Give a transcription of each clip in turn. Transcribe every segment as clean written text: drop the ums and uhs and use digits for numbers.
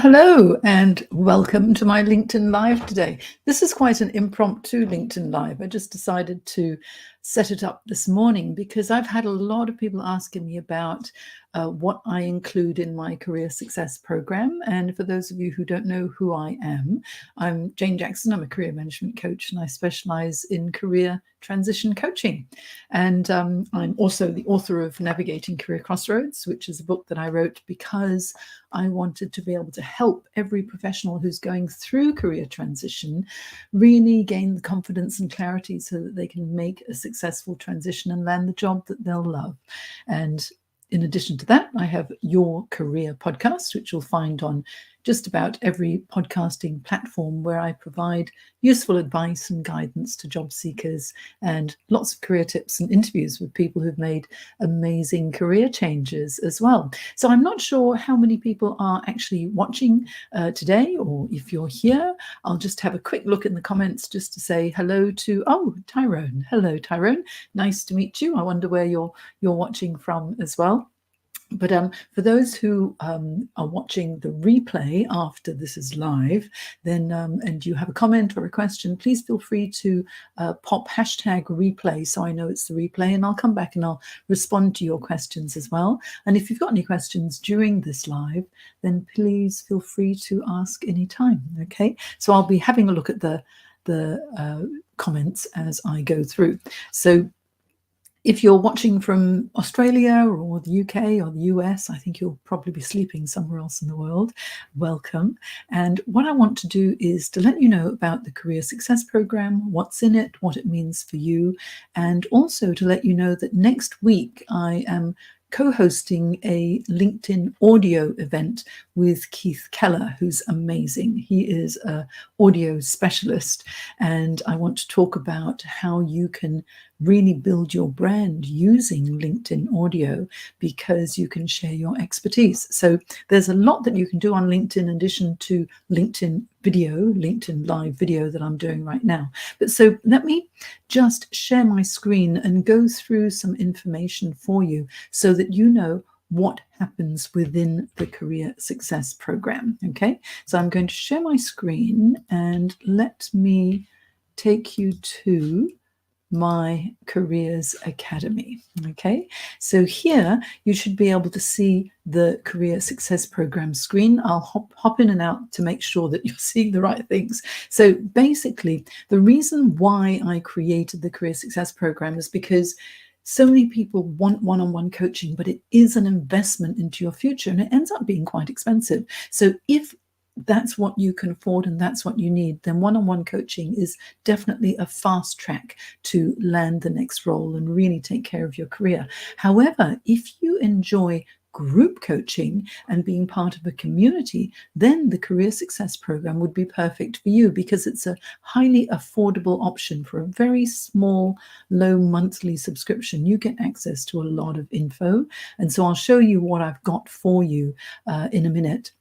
Hello and welcome to my LinkedIn Live today. This is quite an impromptu LinkedIn Live. I just decided to set it up this morning because I've had a lot of people asking me about what I include in my career success program. And for those of you who don't know who I am, I'm Jane Jackson. I'm a career management coach and I specialize in career transition coaching. And I'm also the author of Navigating Career Crossroads, which is a book that I wrote because I wanted to be able to help every professional who's going through career transition really gain the confidence and clarity so that they can make a successful transition and land the job that they'll love. And in addition to that, I have Your Career podcast, which you'll find on just about every podcasting platform where I provide useful advice and guidance to job seekers and lots of career tips and interviews with people who've made amazing career changes as well. So I'm not sure how many people are actually watching today, or if you're here, I'll just have a quick look in the comments just to say hello to, Tyrone. Hello, Tyrone. Nice to meet you. I wonder where you're watching from as well. But for those who are watching the replay after this is live, then and you have a comment or a question, please feel free to pop hashtag replay so I know it's the replay, and I'll come back and I'll respond to your questions as well. And if you've got any questions during this live, then please feel free to ask anytime. Okay, so I'll be having a look at the comments as I go through. So if you're watching from Australia or the UK or the US, I think you'll probably be sleeping somewhere else in the world. Welcome. And what I want to do is to let you know about the Career Success Program, what's in it, what it means for you, and also to let you know that next week I am co-hosting a LinkedIn audio event with Keith Keller, who's amazing. He is an audio specialist, and I want to talk about how you can really build your brand using LinkedIn audio because you can share your expertise. So there's a lot that you can do on LinkedIn in addition to LinkedIn video, LinkedIn live video that I'm doing right now. But so let me just share my screen and go through some information for you so that you know what happens within the Career Success Program. Okay, so I'm going to share my screen and let me take you to my Careers Academy. Okay, so here you should be able to see the Career Success Program screen. I'll hop in and out to make sure that you're seeing the right things. So basically, the reason why I created the Career Success Program is because so many people want one-on-one coaching, but it is an investment into your future and it ends up being quite expensive. So if that's what you can afford and that's what you need, then one-on-one coaching is definitely a fast track to land the next role and really take care of your career. However, if you enjoy group coaching and being part of a community, then the Career Success Program would be perfect for you because it's a highly affordable option for a very small, low monthly subscription. You get access to a lot of info. And so I'll show you what I've got for you in a minute.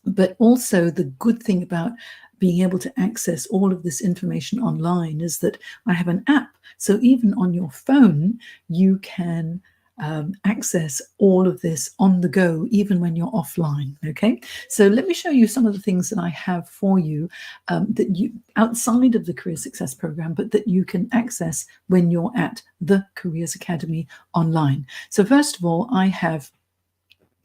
But also the good thing about being able to access all of this information online is that I have an app. So even on your phone, you can access all of this on the go, even when you're offline. Okay, so let me show you some of the things that I have for you that you outside of the Career Success Program, but that you can access when you're at the Careers Academy online. So first of all, I have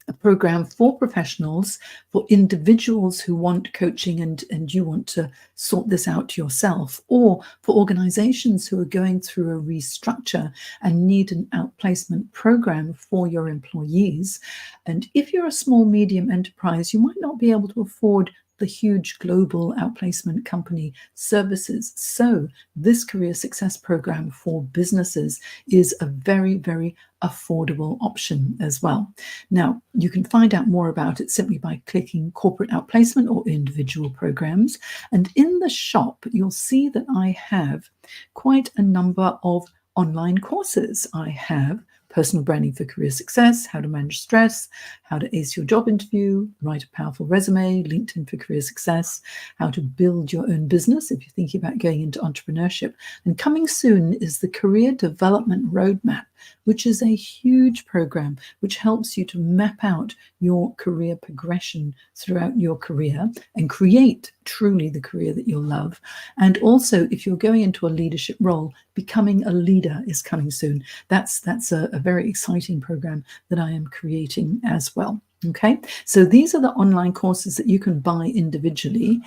a program for professionals, for individuals who want coaching and you want to sort this out yourself, or for organizations who are going through a restructure and need an outplacement program for your employees. And if you're a small, medium enterprise, you might not be able to afford the huge global outplacement company services. So this Career Success Program for businesses is a very, very affordable option as well. Now, you can find out more about it simply by clicking corporate outplacement or individual programs. And in the shop, you'll see that I have quite a number of online courses. I have Personal Branding for Career Success, How to Manage Stress, How to Ace Your Job Interview, Write a Powerful Resume, LinkedIn for Career Success, How to Build Your Own Business if you're thinking about going into entrepreneurship. And coming soon is the Career Development Roadmap. which is a huge program which helps you to map out your career progression throughout your career and create truly the career that you'll love. And also, if you're going into a leadership role, becoming a leader is coming soon. That's a very exciting program that I am creating as well. Okay, so these are the online courses that you can buy individually,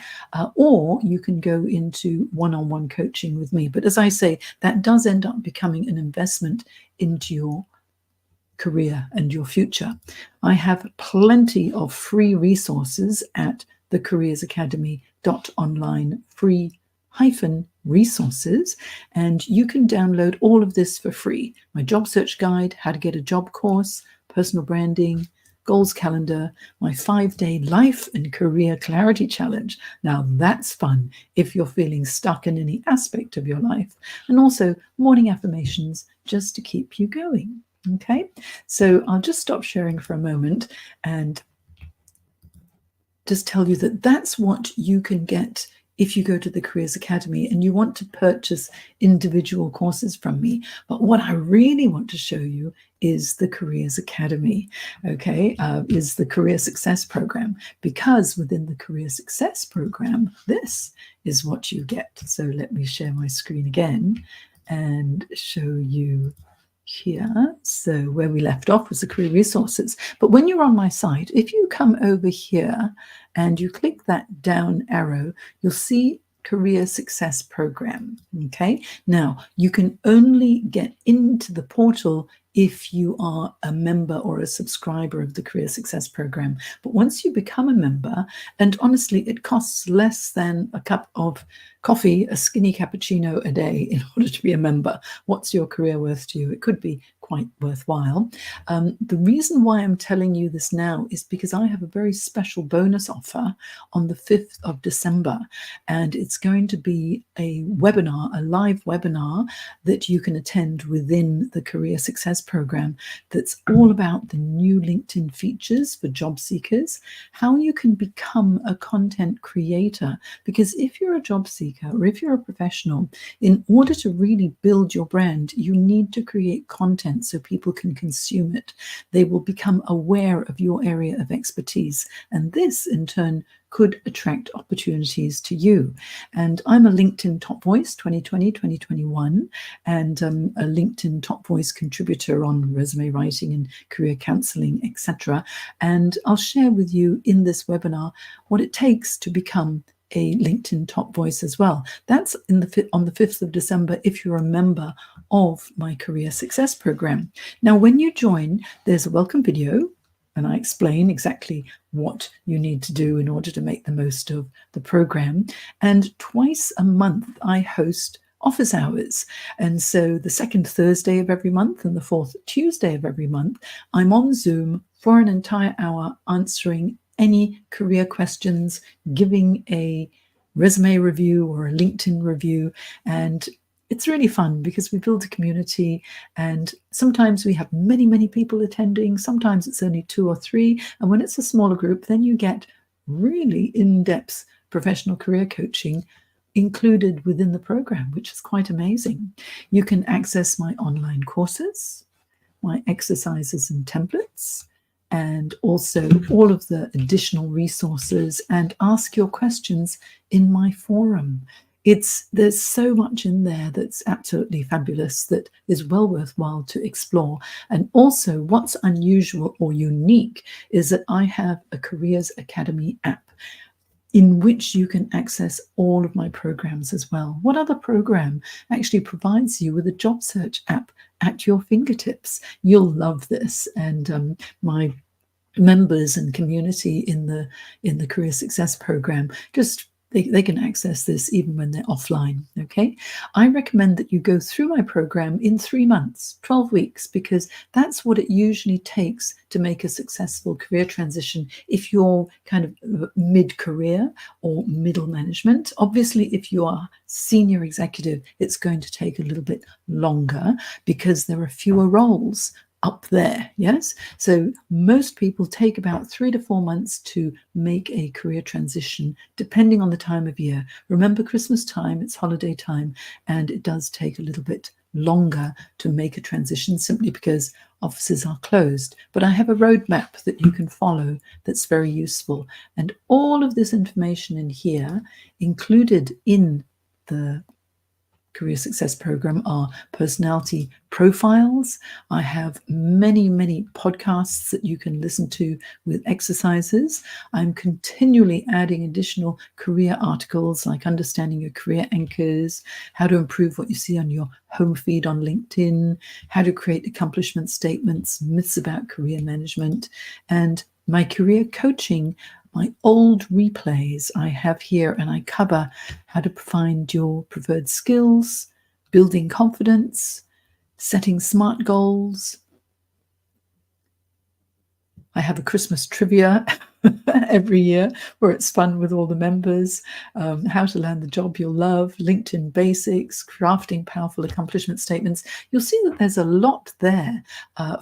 or you can go into one-on-one coaching with me. But as I say, that does end up becoming an investment into your career and your future. I have plenty of free resources at thecareersacademy.online, free resources, and you can download all of this for free. My job search guide, how to get a job course, personal branding, goals calendar, my 5-day life and career clarity challenge. Now that's fun if you're feeling stuck in any aspect of your life, and also morning affirmations just to keep you going. Okay, so I'll just stop sharing for a moment and just tell you that that's what you can get if you go to the Careers Academy and you want to purchase individual courses from me. But what I really want to show you is the Careers Academy, okay, is the Career Success Program, because within the Career Success Program, this is what you get. So let me share my screen again and show you here. So where we left off was the career resources. But when you're on my site, if you come over here and you click that down arrow, you'll see Career Success Program. Okay, now you can only get into the portal if you are a member or a subscriber of the Career Success Program. But once you become a member, and honestly, it costs less than a cup of coffee, a skinny cappuccino a day in order to be a member. What's your career worth to you? It could be quite worthwhile. The reason why I'm telling you this now is because I have a very special bonus offer on the 5th of December, and it's going to be a webinar, a live webinar that you can attend within the Career Success Program that's all about the new LinkedIn features for job seekers, how you can become a content creator. Because if you're a job seeker or if you're a professional, in order to really build your brand, you need to create content so people can consume it. They will become aware of your area of expertise, and this in turn could attract opportunities to you. And I'm a LinkedIn Top Voice 2020, 2021, and a LinkedIn Top Voice contributor on resume writing and career counseling, etc. And I'll share with you in this webinar what it takes to become a LinkedIn Top Voice as well. That's on the 5th of December if you're a member of my Career Success Program. Now, when you join, there's a welcome video, and I explain exactly what you need to do in order to make the most of the program. And twice a month, I host office hours. And so the second Thursday of every month and the fourth Tuesday of every month, I'm on Zoom for an entire hour answering any career questions, giving a resume review or a LinkedIn review. And it's really fun because we build a community, and sometimes we have many, many people attending. Sometimes it's only 2 or 3. And when it's a smaller group, then you get really in-depth professional career coaching included within the program, which is quite amazing. You can access my online courses, my exercises and templates, and also all of the additional resources, and ask your questions in my forum. There's so much in there that's absolutely fabulous, that is well worthwhile to explore. And also what's unusual or unique is that I have a Careers Academy app in which you can access all of my programs as well. What other program actually provides you with a job search app at your fingertips? You'll love this. And my members and community in the Career Success Program, just they can access this even when they're offline. Okay, I recommend that you go through my program in 3 months, 12 weeks, because that's what it usually takes to make a successful career transition if you're kind of mid-career or middle management. Obviously, if you are senior executive, it's going to take a little bit longer because there are fewer roles up there. Yes, so most people take about 3 to 4 months to make a career transition, depending on the time of year. Remember, Christmas time, it's holiday time, and it does take a little bit longer to make a transition simply because offices are closed. But I have a roadmap that you can follow that's very useful. And all of this information in here, included in the Career Success Program, are personality profiles. I have many, many podcasts that you can listen to with exercises. I'm continually adding additional career articles like understanding your career anchors, how to improve what you see on your home feed on LinkedIn, how to create accomplishment statements, myths about career management, and my career coaching. My old replays I have here, and I cover how to find your preferred skills, building confidence, setting smart goals. I have a Christmas trivia every year where it's fun with all the members, how to land the job you'll love, LinkedIn basics, crafting powerful accomplishment statements. You'll see that there's a lot there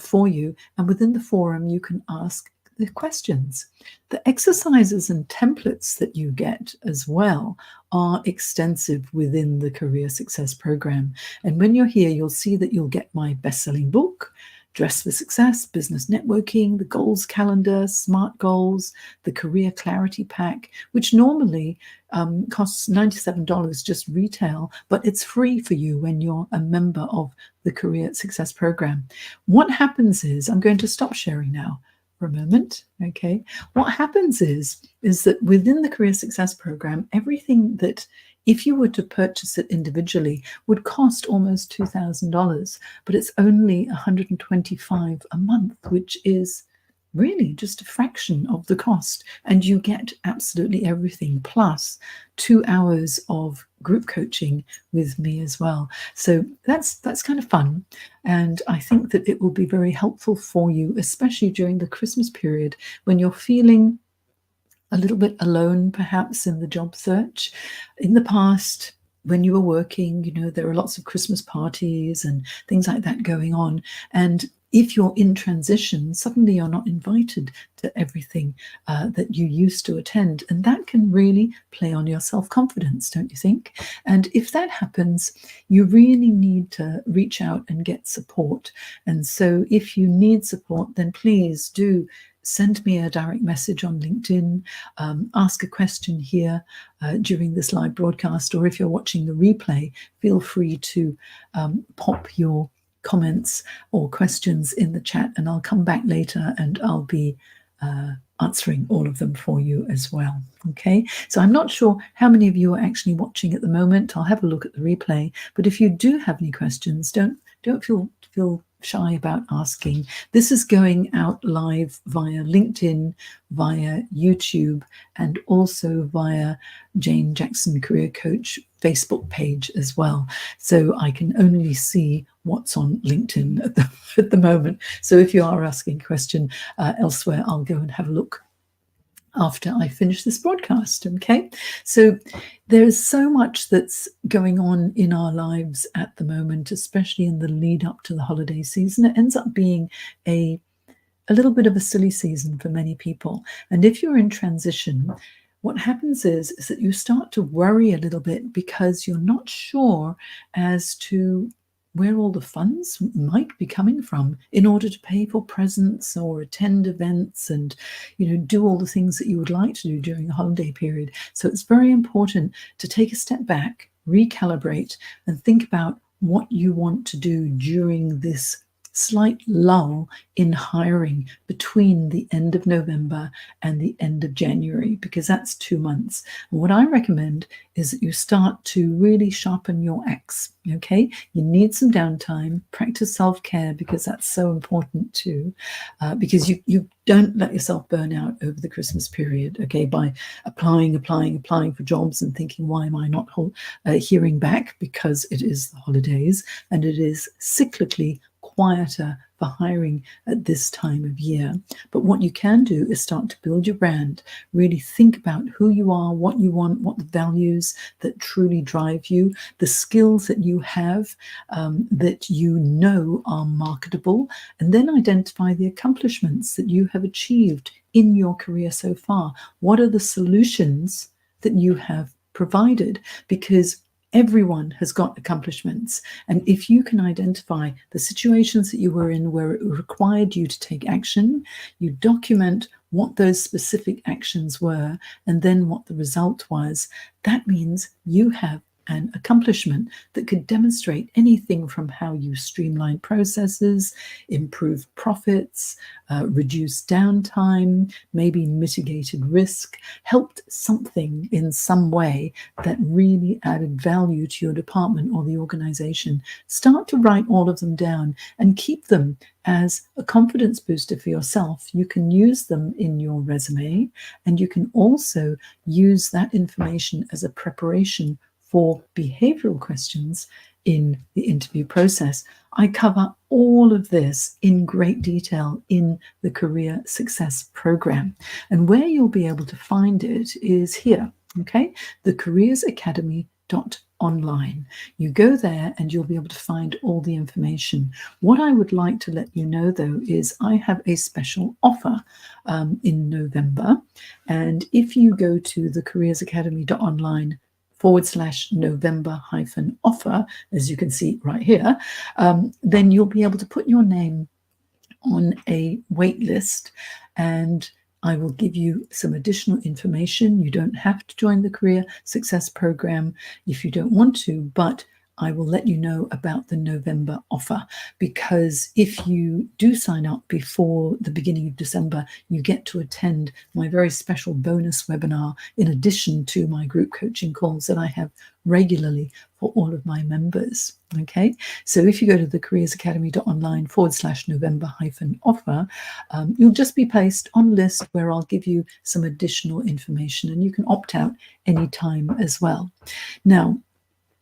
for you. And within the forum, you can ask the questions. The exercises and templates that you get as well are extensive within the Career Success Program. And when you're here, you'll see that you'll get my best-selling book, Dress for Success, Business Networking, the Goals Calendar, Smart Goals, the Career Clarity Pack, which normally costs $97 just retail, but it's free for you when you're a member of the Career Success Program. What happens is, I'm going to stop sharing now for a moment, okay? What happens is that within the Career Success Program, everything that, if you were to purchase it individually, would cost almost $2,000, but it's only $125 a month, which is really just a fraction of the cost. And you get absolutely everything, plus 2 hours of group coaching with me as well. So that's kind of fun. And I think that it will be very helpful for you, especially during the Christmas period when you're feeling a little bit alone, perhaps, in the job search. In the past, when you were working, there are lots of Christmas parties and things like that going on. And if you're in transition, suddenly you're not invited to everything that you used to attend. And that can really play on your self-confidence, don't you think? And if that happens, you really need to reach out and get support. And so if you need support, then please do send me a direct message on LinkedIn, ask a question here during this live broadcast, or if you're watching the replay, feel free to pop your comments or questions in the chat, and I'll come back later and I'll be answering all of them for you as well. Okay, so I'm not sure how many of you are actually watching at the moment. I'll have a look at the replay, but if you do have any questions, don't feel shy about asking. This is going out live via LinkedIn, via YouTube, and also via Jane Jackson Career Coach Facebook page as well. So I can only see what's on LinkedIn at the moment. So if you are asking a question elsewhere, I'll go and have a look after I finish this broadcast. Okay, so there's so much that's going on in our lives at the moment, especially in the lead up to the holiday season. It ends up being a little bit of a silly season for many people. And if you're in transition, what happens is that you start to worry a little bit because you're not sure as to where all the funds might be coming from in order to pay for presents or attend events and, do all the things that you would like to do during the holiday period. So it's very important to take a step back, recalibrate, and think about what you want to do during this slight lull in hiring between the end of November and the end of January, because that's 2 months. And what I recommend is that you start to really sharpen your axe. Okay, you need some downtime, practice self-care, because that's so important too, because you don't let yourself burn out over the Christmas period, okay, by applying for jobs and thinking, why am I not hearing back? Because it is the holidays and it is cyclically quieter for hiring at this time of year. But what you can do is start to build your brand, really think about who you are, what you want, what the values that truly drive you, the skills that you have that you know are marketable, and then identify the accomplishments that you have achieved in your career so far. What are the solutions that you have provided? Because Everyone has got accomplishments. And if you can identify the situations that you were in where it required you to take action, you document what those specific actions were and then what the result was, that means you have an accomplishment that could demonstrate anything from how you streamline processes, improve profits, reduce downtime, maybe mitigated risk, helped something in some way that really added value to your department or the organization. Start to write all of them down and keep them as a confidence booster for yourself. You can use them in your resume, and you can also use that information as a preparation for behavioral questions in the interview process. I cover all of this in great detail in the Career Success Program. And where you'll be able to find it is here, okay? The careersacademy.online. You go there and you'll be able to find all the information. What I would like to let you know, though, is I have a special offer in November. And if you go to the careersacademy.online /November-offer, as you can see right here, then you'll be able to put your name on a wait list, and I will give you some additional information. You don't have to join the Career Success Program if you don't want to, but I will let you know about the November offer, because if you do sign up before the beginning of December, you get to attend my very special bonus webinar in addition to my group coaching calls that I have regularly for all of my members. Okay, so if you go to the careersacademy.online /November-offer, you'll just be placed on a list where I'll give you some additional information, and you can opt out anytime as well. Now,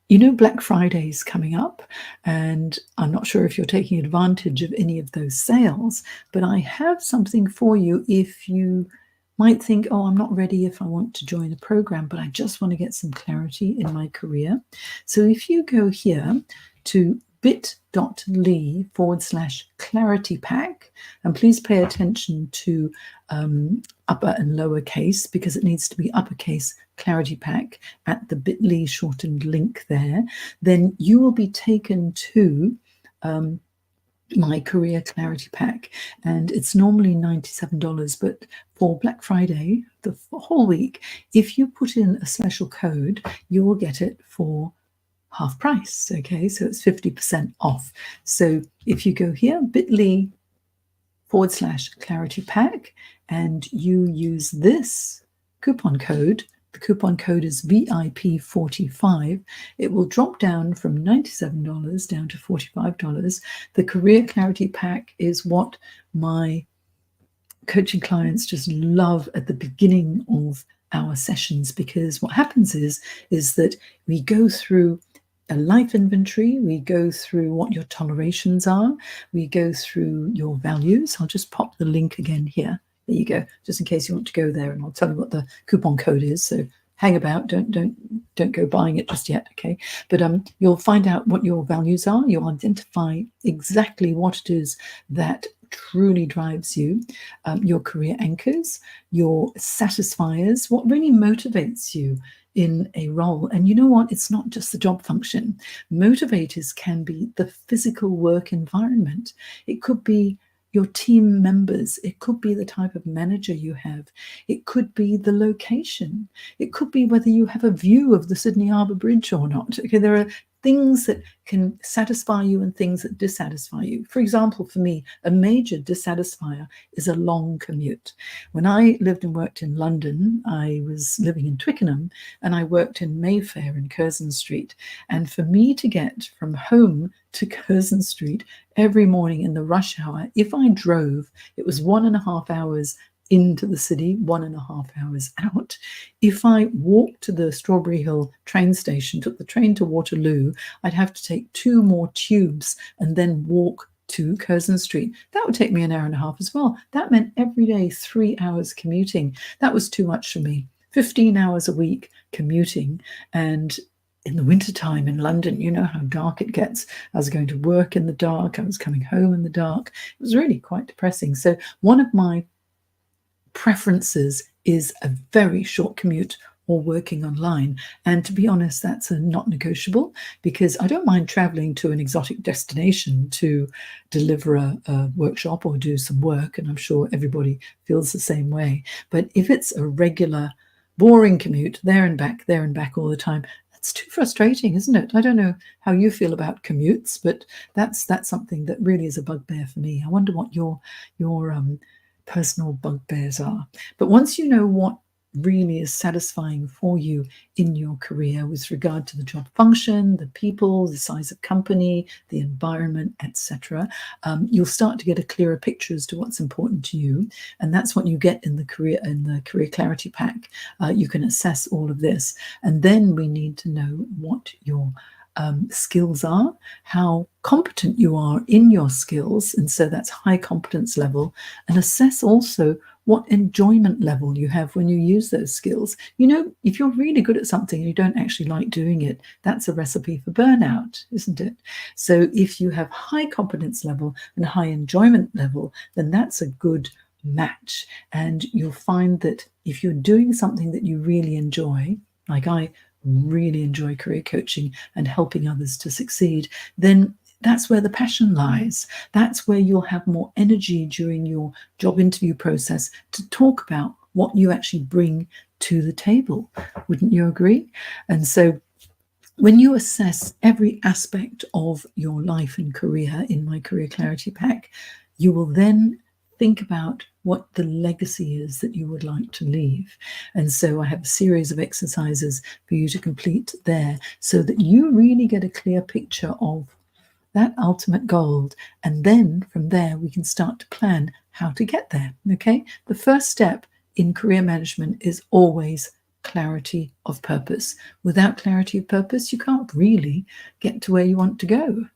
you know, Black Friday is coming up, and I'm not sure if you're taking advantage of any of those sales, but I have something for you if you might think, oh, I'm not ready if I want to join the program, but I just want to get some clarity in my career. So if you go here to bit.ly /clarity pack, and please pay attention to upper and lower case, because it needs to be uppercase Clarity Pack at the bit.ly shortened link there, then you will be taken to my Career Clarity Pack, and it's normally $97, but for Black Friday, the whole week, if you put in a special code, you will get it for half price. Okay, so it's 50% off. So if you go here, bit.ly /Clarity Pack, and you use this coupon code, the coupon code is VIP45, it will drop down from $97 down to $45. The Career Clarity Pack is what my coaching clients just love at the beginning of our sessions, because what happens is that we go through a life inventory, we go through what your tolerations are, we go through your values. I'll just pop the link again here. There you go, just in case you want to go there, and I'll tell you what the coupon code is. So hang about, don't go buying it just yet, okay? But you'll find out what your values are. You'll identify exactly what it is that truly drives you, your career anchors, your satisfiers, what really motivates you in a role. And you know what? It's not just the job function. Motivators can be the physical work environment. It could be your team members. It could be the type of manager you have. It could be the location. It could be whether you have a view of the Sydney Harbour Bridge or not. Okay, there are things that can satisfy you and things that dissatisfy you. For example, for me, a major dissatisfier is a long commute. When I lived and worked in London, I was living in Twickenham, and I worked in Mayfair in Curzon Street. And for me to get from home to Curzon Street every morning in the rush hour, if I drove, it was 1.5 hours into the city, 1.5 hours out. If I walked to the Strawberry Hill train station, took the train to Waterloo, I'd have to take 2 more tubes and then walk to Curzon Street. That would take me 1.5 hours as well. That meant every day 3 hours commuting. That was too much for me. 15 hours a week commuting. And in the wintertime in London, you know how dark it gets. I was going to work in the dark. I was coming home in the dark. It was really quite depressing. So one of my preferences is a very short commute or working online. And to be honest, that's a not negotiable, because I don't mind traveling to an exotic destination to deliver a workshop or do some work, and I'm sure everybody feels the same way. But if it's a regular boring commute there and back all the time, that's too frustrating, isn't it? I don't know how you feel about commutes, but that's something that really is a bugbear for me. I wonder what your personal bugbears are. But once you know what really is satisfying for you in your career with regard to the job function, the people, the size of company, the environment, etc., you'll start to get a clearer picture as to what's important to you. And that's what you get in the career clarity pack. You can assess all of this, and then we need to know what your skills are, how competent you are in your skills, and so that's high competence level, and assess also what enjoyment level you have when you use those skills. You know, if you're really good at something and you don't actually like doing it, that's a recipe for burnout, isn't it? So if you have high competence level and high enjoyment level, then that's a good match. And you'll find that if you're doing something that you really enjoy, like I really enjoy career coaching and helping others to succeed, then that's where the passion lies. That's where you'll have more energy during your job interview process to talk about what you actually bring to the table. Wouldn't you agree? And so when you assess every aspect of your life and career in my Career Clarity Pack, you will then think about what the legacy is that you would like to leave. And so I have a series of exercises for you to complete there so that you really get a clear picture of that ultimate goal. And then from there, we can start to plan how to get there. Okay. The first step in career management is always clarity of purpose. Without clarity of purpose, you can't really get to where you want to go.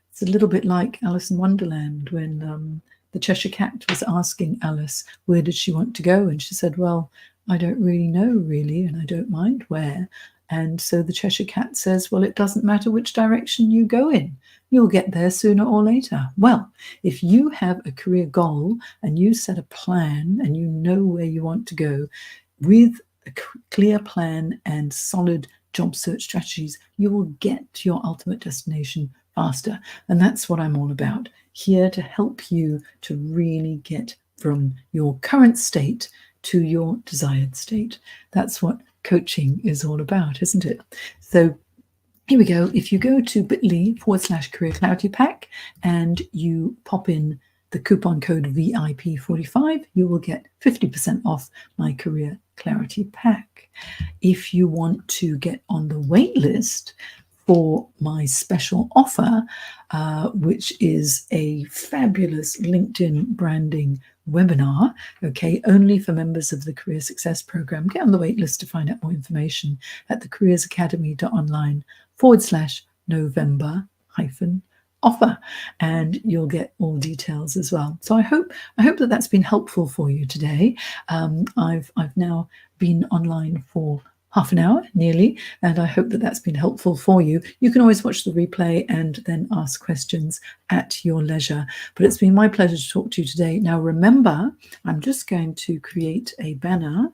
It's a little bit like Alice in Wonderland when the Cheshire Cat was asking Alice, where did she want to go? And she said, well, I don't really know, really, and I don't mind where. And so the Cheshire Cat says, well, it doesn't matter which direction you go in. You'll get there sooner or later. Well, if you have a career goal and you set a plan and you know where you want to go with a clear plan and solid job search strategies, you will get to your ultimate destination faster. And that's what I'm all about, here to help you to really get from your current state to your desired state. That's what coaching is all about, isn't it? So here we go. If you go to bit.ly/career clarity pack and you pop in the coupon code VIP45, you will get 50% off my Career Clarity Pack. If you want to get on the wait list for my special offer, which is a fabulous LinkedIn branding webinar, okay, only for members of the Career Success Program, get on the wait list to find out more information at thecareersacademy.online/November-offer, and you'll get all details as well. So I hope that that's been helpful for you today. I've now been online for half an hour nearly, and I hope that that's been helpful for you. You can always watch the replay and then ask questions at your leisure. But it's been my pleasure to talk to you today. Now remember, I'm just going to create a banner.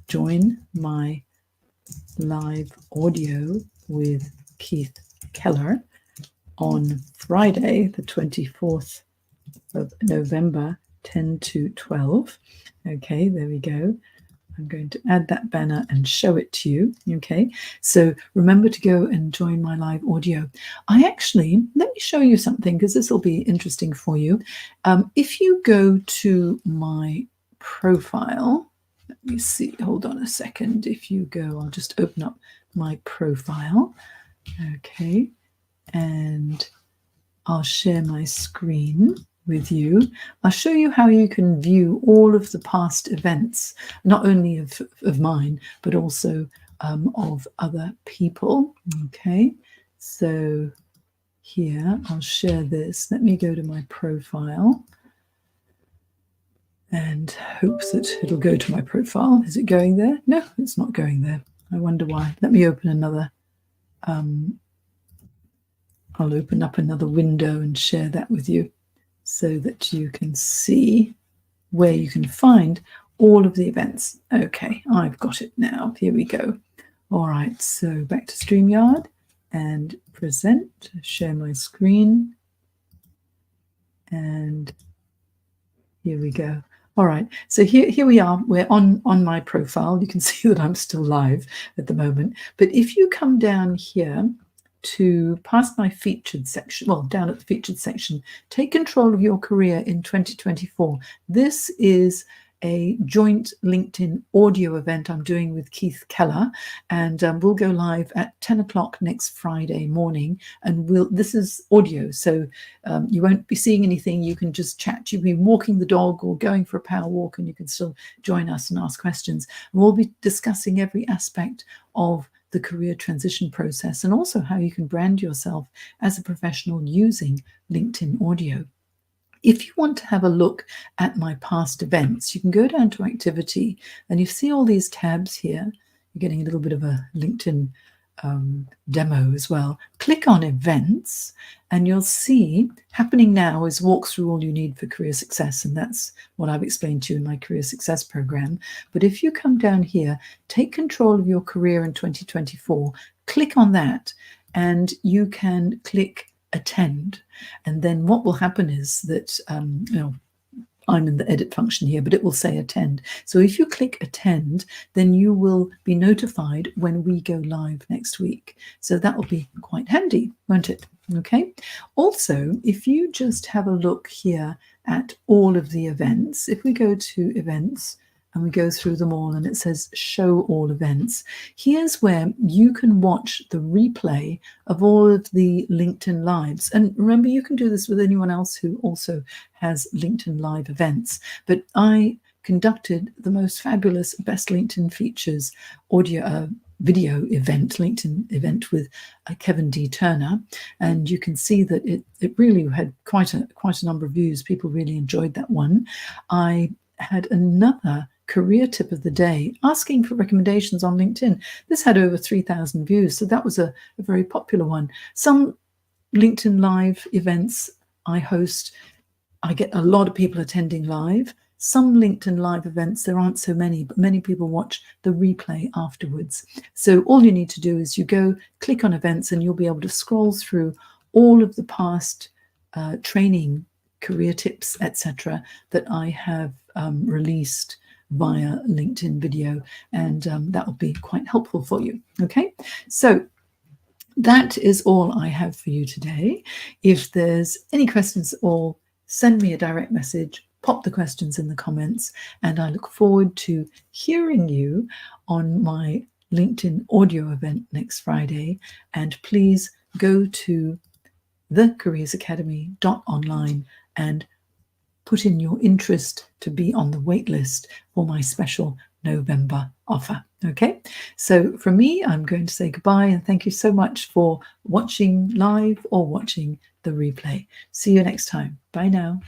Join my live audio with Keith Keller on Friday, the 24th of November, 10 to 12. Okay, there we go. I'm going to add that banner and show it to you. Okay, so remember to go and join my live audio. Let me show you something, because this will be interesting for you. If you go to my profile, let me see, hold on a second. If you go, I'll just open up my profile. Okay, and I'll share my screen with you. I'll show you how you can view all of the past events, not only of mine, but also of other people. Okay, so here I'll share this. Let me go to my profile and hopes that it'll go to my profile. Is it going there? No, it's not going there. I wonder why. Let me open another. I'll open up another window and share that with you, so that you can see where you can find all of the events. Okay, I've got it now. Here we go. All right, so back to StreamYard and present, share my screen. And here we go. All right, so here we are. We're on my profile. You can see that I'm still live at the moment. But if you come down here to past my featured section, well, down at the featured section, take control of your career in 2024. This is a joint LinkedIn audio event I'm doing with Keith Keller, and we'll go live at 10 o'clock next Friday morning. And this is audio, so you won't be seeing anything. You can just chat. You'll be walking the dog or going for a power walk, and you can still join us and ask questions. And we'll be discussing every aspect of the career transition process, and also how you can brand yourself as a professional using LinkedIn audio. If you want to have a look at my past events, you can go down to activity, and you see all these tabs here. You're getting a little bit of a LinkedIn demo as well. Click on events, and you'll see happening now is walk through all you need for career success. And that's what I've explained to you in my career success program. But if you come down here, take control of your career in 2024, click on that, and you can click attend. And then what will happen is that, I'm in the edit function here, but it will say attend. So if you click attend, then you will be notified when we go live next week. So that will be quite handy, won't it? Okay. Also, if you just have a look here at all of the events, if we go to events and we go through them all and it says show all events, here's where you can watch the replay of all of the LinkedIn Lives. And remember, you can do this with anyone else who also has LinkedIn Live events. But I conducted the most fabulous Best LinkedIn Features video event, LinkedIn event with Kevin D. Turner, and you can see that it really had quite a number of views. People really enjoyed that one. I had another career tip of the day asking for recommendations on LinkedIn. This had over 3,000 views, so that was a very popular one. Some LinkedIn Live events I host, I get a lot of people attending live. Some LinkedIn Live events, there aren't so many, but many people watch the replay afterwards. So all you need to do is you go click on events, and you'll be able to scroll through all of the past training, career tips, etc., that I have released via LinkedIn video, and that will be quite helpful for you. Okay, so that is all I have for you today. If there's any questions at all, send me a direct message, pop the questions in the comments, and I look forward to hearing you on my LinkedIn audio event next Friday. And please go to thecareersacademy.online and put in your interest to be on the wait list for my special November offer. Okay, so from me, I'm going to say goodbye, and thank you so much for watching live or watching the replay. See you next time. Bye now.